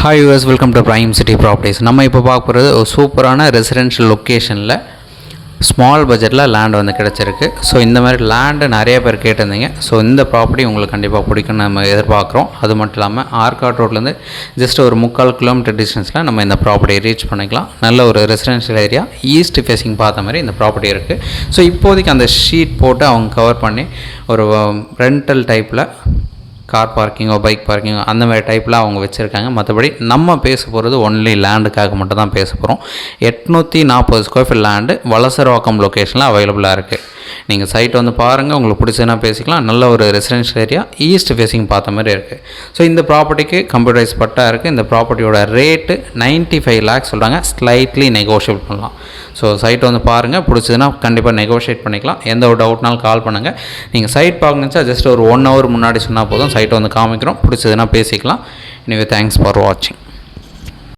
Hi US welcome to prime city properties. நம்ம இப்போ பார்க்க போகிறது ஒரு சூப்பரான ரெசிடென்ஷியல் லொக்கேஷனில் ஸ்மால் பட்ஜெட்டில் லேண்ட் வந்து கிடச்சிருக்கு. ஸோ இந்த மாதிரி லேண்டு நிறைய பேர் கேட்டிருந்தீங்க. ஸோ இந்த ப்ராப்பர்ட்டி உங்களுக்கு கண்டிப்பாக பிடிக்கும்னு நம்ம எதிர்பார்க்குறோம். அது மட்டும் இல்லாமல் ஆர்காட் ரோட்லேருந்து ஜஸ்ட் ஒரு 3/4 கிலோமீட்டர் டிஸ்டன்ஸில் நம்ம இந்த ப்ராப்பர்ட்டியை ரீச் பண்ணிக்கலாம். நல்ல ஒரு ரெசிடென்ஷியல் ஏரியா, ஈஸ்ட் ஃபேஸிங் பார்த்த மாதிரி இந்த ப்ராப்பர்ட்டி இருக்குது. ஸோ இப்போதைக்கு அந்த ஷீட் போட்டு அவங்க கவர் பண்ணி ஒரு ரெண்டல் டைப்பில் கார் பார்க்கிங்கோ பைக் பார்க்கிங்கோ அந்த மாதிரி டைப்பில் அவங்க வச்சுருக்காங்க. மற்றபடி நம்ம பேச போகிறது ஒன்லி லேண்டுக்காக மட்டும் தான் பேச போகிறோம். 840 ஸ்கொயர் ஃபீட் லேண்டு வலசரவாக்கம் லொக்கேஷனில் அவைலபிளாக இருக்குது. நீங்கள் சைட் வந்து பாருங்கள், உங்களுக்கு பிடிச்சதுன்னா பேசிக்கலாம். நல்ல ஒரு ரெசிடென்ஷியல் ஏரியா, ஈஸ்ட் ஃபேஸிங் பார்த்த மாதிரி இருக்குது. ஸோ இந்த ப்ராப்பர்ட்டிக்கு கம்ப்யூட்டரைஸ் பட்டா இருக்குது. இந்த ப்ராப்பர்ட்டியோட ரேட்டு 95 லேக்ஸ் சொல்கிறாங்க. ஸ்லைட்லி நெகோஷியேட் பண்ணலாம். ஸோ சைட் வந்து பாருங்கள், பிடிச்சதுன்னா கண்டிப்பாக நெகோஷியேட் பண்ணிக்கலாம். எந்த ஒரு டவுட்னாலும் கால் பண்ணுங்கள். நீங்கள் சைட் பார்க்கணுச்சா ஜஸ்ட் ஒரு 1 hour முன்னாடி சொன்னால் போதும், சைட்டை வந்து காமிக்கிறோம். பிடிச்சதுன்னா பேசிக்கலாம். எனவே தேங்க்ஸ் ஃபார் வாட்சிங்.